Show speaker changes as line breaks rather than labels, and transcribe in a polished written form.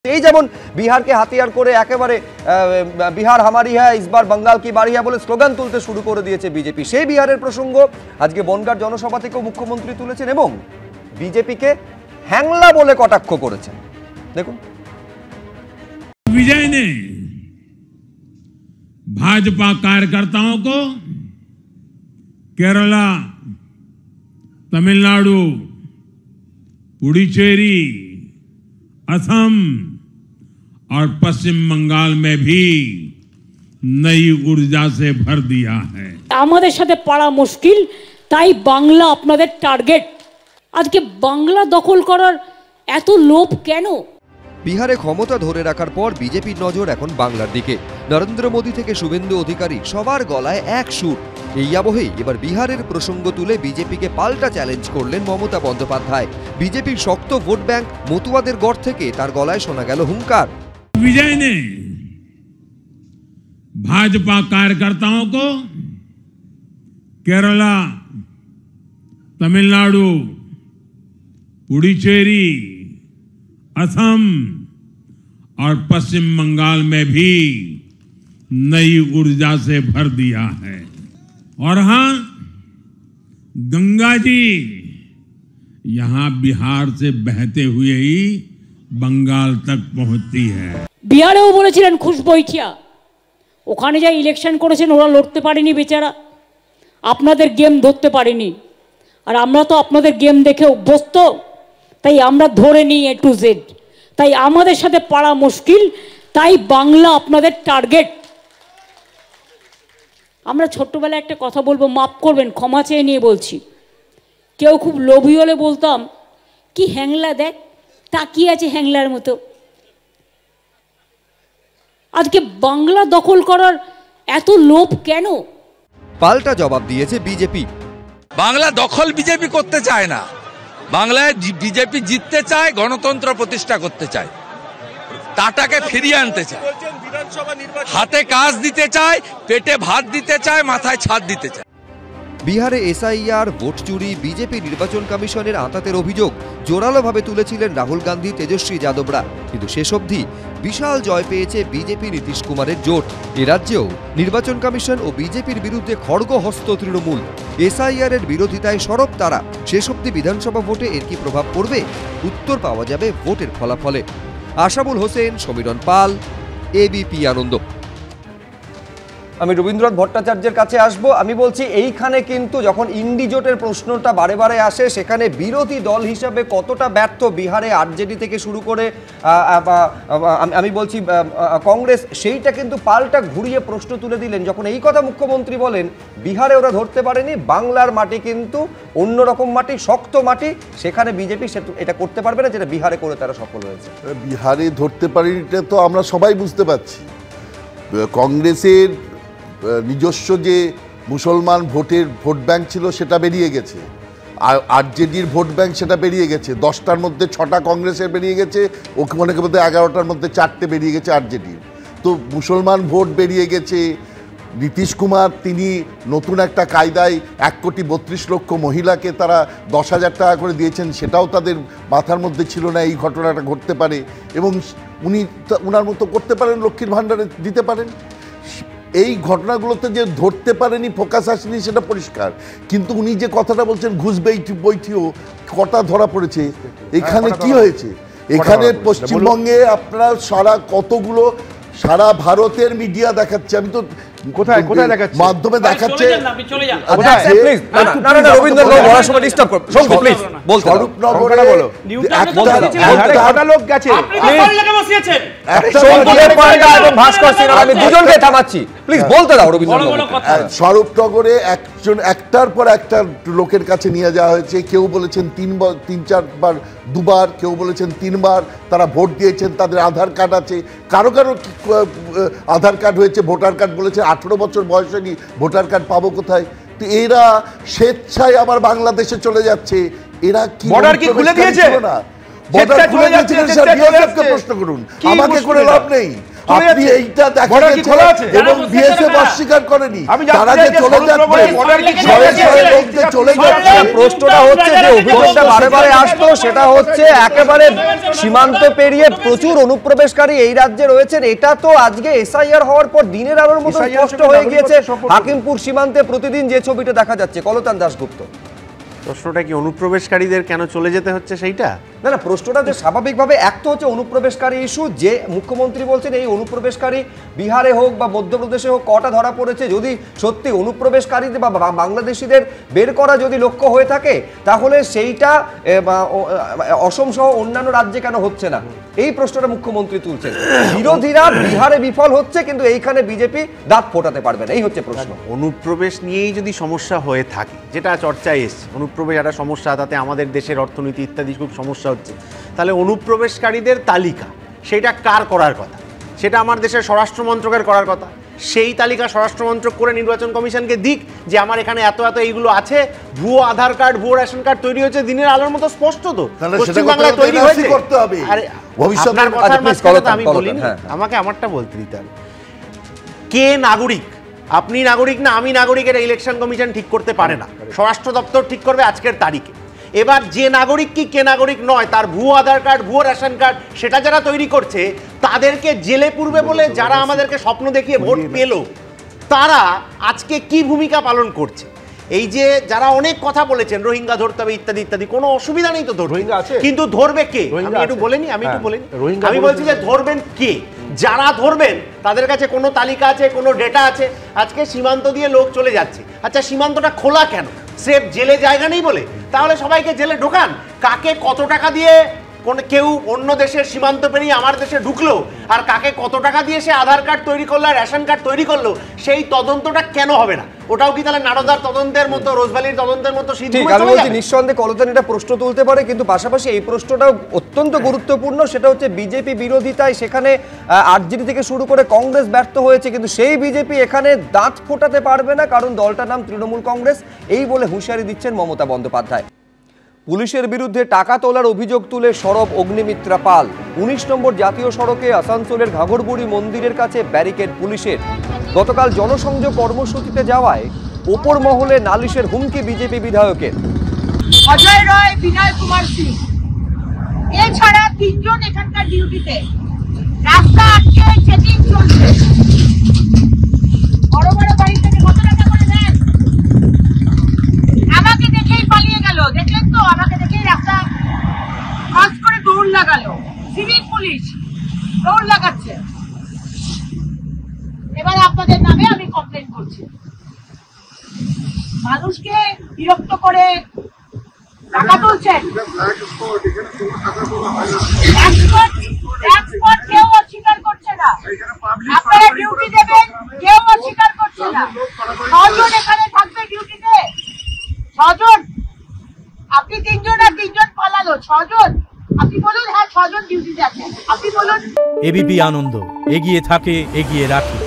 এই যেমন বিহারকে হাতিয়ার করে একেবারে বিহার হামারি হ্যায় ইসবার বাঙ্গাল কি বাড়ি হ্যায় বলে স্লোগান তুলতে শুরু করে দিয়েছে বিজেপি। সেই বিহারের প্রসঙ্গ আজকে বনগাঁর জনসভা থেকেও মুখ্যমন্ত্রী তুলেছেন এবং বিজেপিকে হ্যাংলা বলে কটাক্ষ করেছেন। দেখুন,
विजय ने भाजपा कार्यकर्ताओं को केरला, तमिलनाडु, पुडुचेरी, असम और पश्चिम बंगाल में भी नई ऊर्जा से भर दिया है।
আমাদের সাথে পারা মুশকিল, তাই বাংলা আপনাদের টার্গেট। আজকে বাংলা দখল করার এত লোভ কেন?
বিহারে ক্ষমতা ধরে রাখার পর বিজেপির নজর এখন বাংলার দিকে। নরেন্দ্র মোদী থেকে শুভেন্দু অধিকারী সবার গলায় এক সুর। এই আবহেই এবার বিহারের প্রসঙ্গ তুলে বিজেপিকে পাল্টা চ্যালেঞ্জ করলেন মমতা বন্দ্যোপাধ্যায়। বিজেপির শক্ত ভোট ব্যাংক মতুয়াদের গড় থেকে তার গলায় শোনা গেল হুঙ্কার।
विजय ने भाजपा कार्यकर्ताओं को केरला, तमिलनाडु, पुडुचेरी, असम और पश्चिम बंगाल में भी नई ऊर्जा से भर दिया है। और हां, गंगा जी यहां बिहार से बहते हुए ही बंगाल तक पहुंचती है।
বিহারেও বলেছিলেন খুশবৈঠিয়া, ওখানে যা ইলেকশন করেছেন ওরা লড়তে পারেনি বেচারা, আপনাদের গেম ধরতে পারেনি। আর আমরা তো আপনাদের গেম দেখে অভ্যস্ত, তাই আমরা ধরে নিই A to Z। তাই আমাদের সাথে পারা মুশকিল, তাই বাংলা আপনাদের টার্গেট। আমরা ছোট্টবেলায় একটা কথা বলবো, মাফ করবেন, ক্ষমা চেয়ে নিয়ে বলছি। কেউ খুব লোভী হলে বলতাম, কি হ্যাংলা দেখ, তাকিয়ে আছে হ্যাংলার মতো। আজকে বাংলা দখল করার এত লোভ কেন?
পাল্টা জবাব দিয়েছে বিজেপি।
বাংলা দখল বিজেপি করতে চায় না, বাংলায় বিজেপি জিততে চায়, গণতন্ত্র প্রতিষ্ঠা করতে চায়, তাটাকে ফিরিয়ে আনতে চায়, হাতে কাজ দিতে চায়, পেটে ভাত দিতে চায়, মাথায় ছাদ দিতে চায়।
বিহারে এসআইআর, ভোট চুরি, বিজেপি নির্বাচন কমিশনের আঁতাতের অভিযোগ জোরালোভাবে তুলেছিলেন রাহুল গান্ধী, তেজস্বী যাদবরা। কিন্তু শেষ অবধি বিশাল জয় পেয়েছে বিজেপি নীতিশ কুমারের জোট। এ রাজ্যেও নির্বাচন কমিশন ও বিজেপির বিরুদ্ধে খড়গহস্ত তৃণমূল। এসআইআর এর বিরোধিতায় সরব তারা। শেষ অবধি বিধানসভা ভোটে এর কি প্রভাব পড়বে? উত্তর পাওয়া যাবে ভোটের ফলাফলে। আশাবুল হোসেন, সমীরণ পাল, এবিপি আনন্দ। আমি রবীন্দ্রনাথ ভট্টাচার্যের কাছে আসব। আমি বলছি, এইখানে কিন্তু যখন ইন্ডি জোটের প্রশ্নটা বারে বারে আসে, সেখানে বিরোধী দল হিসাবে কতটা ব্যর্থ বিহারে আরজেডি থেকে শুরু করে আমি বলছি কংগ্রেস, সেইটা কিন্তু পাল্টা ঘুরিয়ে প্রশ্ন তুলে দিলেন যখন এই কথা মুখ্যমন্ত্রী বলেন বিহারে ওরা ধরতে পারেনি, বাংলার মাটি কিন্তু অন্যরকম মাটি, শক্ত মাটি, সেখানে বিজেপি এটা করতে পারবে না যেটা বিহারে করে তারা সফল হয়েছে।
বিহারে ধরতে পারেনি এটা তো আমরা সবাই বুঝতে পারছি। কংগ্রেসের নিজস্ব যে মুসলমান ভোট ব্যাংক ছিল সেটা বেরিয়ে গেছে, আর আরজেডির ভোট ব্যাংক সেটা বেরিয়ে গেছে। 10টার মধ্যে 6টা কংগ্রেসের বেরিয়ে গেছে, ওকে মনে করতে 11টার মধ্যে 4টে বেরিয়ে গেছে আরজেডির। তো মুসলমান ভোট বেরিয়ে গেছে। নীতিশ কুমার তিনি নতুন একটা কায়দায় 1,32,00,000 মহিলাকে তারা 10,000 টাকা করে দিয়েছেন, সেটাও তাদের মাথার মধ্যে ছিল না এই ঘটনাটা ঘটতে পারে, এবং উনি ওনার মতো করতে পারেন, লক্ষ্মীর ভাণ্ডারে দিতে পারেন। এই ঘটনাগুলোতে যে ধরতে পারেনি, ফোকাস আসেনি, সেটা পরিষ্কার। কিন্তু উনি যে কথাটা বলছেন ঘুষ বৈঠিও কটা ধরা পড়েছে, এখানে কি হয়েছে? এখানে পশ্চিমবঙ্গে আপনারা সারা ভারতের মিডিয়া দেখাচ্ছে, আমি তো কোথায় দেখাচ্ছে, মাধ্যমে দেখাচ্ছে। স্বরূপনগরে একটার পর একটা লোকের কাছে নিয়ে যাওয়া হয়েছে। কেউ বলেছেন 3-4 দুবার, কেউ বলেছেন 3 বার তারা ভোট দিয়েছেন, তাদের আধার কার্ড আছে। কারো আধার কার্ড হয়েছে, ভোটার কার্ড বলেছে 18 বছর বয়স হয়নি, ভোটার কার্ড পাবো কোথায়? তো এরা স্বেচ্ছায় আবার বাংলাদেশে চলে যাচ্ছে। এরা কি বর্ডার কি খুলে দিয়েছে? না, বর্ডার খুলে দিয়েছে, প্রশ্ন করুন, আমাকে করে লাভ নেই।
চলে
আপনি
যাচ্ছে
এইটা দেখা
বর্ডার কি
গেছে
খোলা আছে
এবং বিএসএফ অস্বীকার করেনি
আমি জানতে
তারা
চাই
যে
যে
চলে
সরল প্রবাহে
যাচ্ছে
বর্ডার কি
শয়ে
খোলা
শয়ে
আছে?
লোক যে চলে যাচ্ছে
প্রশ্নটা হচ্ছে যে অভিযোগটা বারে বারে আসতো সেটা হচ্ছে একেবারে সীমান্ত পেরিয়ে প্রচুর অনুপ্রবেশকারী এই রাজ্যে রয়েছেন। এটা তো আজকে এসআইআর হওয়ার পর দিনের আলোর মতো
SIR
স্পষ্ট হয়ে গিয়েছে। হাকিমপুর সীমান্তে প্রতিদিন যে ছবিটা দেখা যাচ্ছে। কলতান দাশগুপ্ত,
প্রশ্নটা কি অনুপ্রবেশকারীদের কেন চলে যেতে হচ্ছে সেইটা?
না না, প্রশ্নটা যে স্বাভাবিকভাবে এক তো হচ্ছে অনুপ্রবেশকারী ইস্যু, যে মুখ্যমন্ত্রী বলছেন এই অনুপ্রবেশকারী বিহারে হোক বা মধ্যপ্রদেশে হোক কটা ধরা পড়েছে, যদি সত্যি অনুপ্রবেশকারীদের বা বাংলাদেশিদের বের করা যদি লক্ষ্য হয়ে থাকে তাহলে সেইটা অসম সহ অন্যান্য রাজ্যে কেন হচ্ছে না, এই প্রশ্নটা মুখ্যমন্ত্রী তুলছেন। বিরোধীরা বিহারে বিফল হচ্ছে কিন্তু এইখানে বিজেপি দাঁত ফোটাতে পারবে না, এই হচ্ছে প্রশ্ন।
অনুপ্রবেশ নিয়েই যদি সমস্যা হয়ে থাকে, যেটা চর্চায় এসছে, অনুপ্রবেশ একটা সমস্যা, তাতে আমাদের দেশের অর্থনীতি ইত্যাদি খুব সমস্যা হচ্ছে, তাহলে অনুপ্রবেশকারীদের তালিকা সেটা কার করার কথা? সেটা আমার দেশের স্বরাষ্ট্র মন্ত্রকের করার কথা। সেই তালিকা স্বরাষ্ট্র মন্ত্রক করে নির্বাচন কমিশনকে দিক যে আমার এখানে এত এত এইগুলো আছে, ভুয়ো আধার কার্ড ভুয়ো রেশন কার্ড তৈরি হয়েছে দিনের আলোর মতো স্পষ্ট তো,
তাহলে সেটা
পশ্চিমবাংলায়
করতে
তৈরি
হবে,
হয়েছে।
করতে হবে।
আরে
ভবিষ্যতে
আপনার কথার
আচ্ছা, please,
মাঝখানে তো আমি
কলতান,
বলিনি,
হ্যাঁ।
আমাকে আমারটা বলতে দিতে হবে। কে নাগরিক? আপনি নাগরিক না আমি নাগরিক, এটা ইলেকশন কমিশন ঠিক করতে পারে না, স্বরাষ্ট্র দপ্তর ঠিক করবে আজকের তারিখে। এবার যে নাগরিক কি কে নাগরিক নয়, তার ভুয়ো আধার কার্ড ভুয়ো রেশন কার্ড সেটা যারা তৈরি করছে তাদেরকে জেলে পুরবে বলে যারা আমাদেরকে স্বপ্ন দেখিয়ে ভোট পেল, তারা আজকে কি ভূমিকা পালন করছে? এই যে যারা অনেক কথা বলেছেন রোহিঙ্গা ধরতে হবে ইত্যাদি ইত্যাদি, কোনো অসুবিধা নেই তো ধরতে,
রোহিঙ্গা আছে,
কিন্তু ধরবে কে?
রোহিঙ্গা
আমি একটু
আছে।
বলিনি, আমি একটু
হ্যাঁ,
বলিনি,
রোহিঙ্গা
আমি বলছি যে ধরবেন কে? যারা ধরবেন তাদের কাছে কোনো তালিকা আছে, কোনো ডেটা আছে? আজকে সীমান্ত দিয়ে লোক চলে যাচ্ছে, আচ্ছা সীমান্তটা খোলা কেন? সেফ জেলে জায়গা নেই বলে? তাহলে সবাইকে জেলে ঢোকান। কাকে কত টাকা দিয়ে কেউ অন্য দেশের সীমান্ত পেরিয়ে আমার দেশে ঢুকলো, আর কাকে কত টাকা দিয়ে সে আধার কার্ড তৈরি করলো আর রেশন কার্ড তৈরি করলো, সেই তদন্তটা কেন হবে না? ওটাও কি তাহলে নারদার তদন্তের মতো, রোজভ্যালির তদন্তের মতো
ঠিক, আমি বলছি নিঃসন্দেহে কলতান এটা প্রশ্ন তুলতে পারে, কিন্তু পাশাপাশি এই প্রশ্নটাও অত্যন্ত গুরুত্বপূর্ণ, সেটা হচ্ছে বিজেপি বিরোধিতায় সেখানে আরজেডি থেকে শুরু করে কংগ্রেস ব্যর্থ হয়েছে, কিন্তু সেই বিজেপি এখানে দাঁত ফোটাতে পারবে না, কারণ দলটার নাম তৃণমূল কংগ্রেস, এই বলে হুঁশিয়ারি দিচ্ছেন মমতা বন্দ্যোপাধ্যায়। পুলিশের বিরুদ্ধে টাকা তোলার অভিযোগ তুলে সরব অগ্নিমিত্রা পাল। 19 নম্বর জাতীয় সড়কে আসানসোলের ঘাঘরবুড়ি মন্দিরের কাছে ব্যারিকেড পুলিশের। গতকাল জনসংযোগ কর্মসূচিতে যাওয়ায় ওপর মহলে নালিশের হুমকি বিজেপি বিধায়কের।
অজয় রায়, বিনয় কুমার সিং এছাড়া 3 জন এখানকার ডিউটিতে, রাস্তা আটকে চেকিং চলছে। বড় বড় গাড়ি থেকে কত টাকা করে নেন? আমাকে দেখেই পালিয়ে গেল, দেখলেন তো, আমাকে দেখেই রাস্তা ক্রস করে দৌড় লাগালো। সিভিক পুলিশ দৌড় লাগাচ্ছে। এবার আপনাদের নামে আমি কমপ্লেন করছি। মানুষকে বিরক্ত করে টাকা তুলছেন, কেউ অস্বীকার করছে না। আপনারা ডিউটি দেবেন, কেউ অস্বীকার করছে না। 6 জন এখানে থাকবে ডিউটিতে, 6 জন। আপনি 3 জন আর 3 জন পালালো, 6 জন। আপনি বলুন, হ্যাঁ 6 জন ডিউটিতে আছেন, আপনি বলুন।
এবিপি আনন্দ, এগিয়ে থাকে, এগিয়ে রাখে।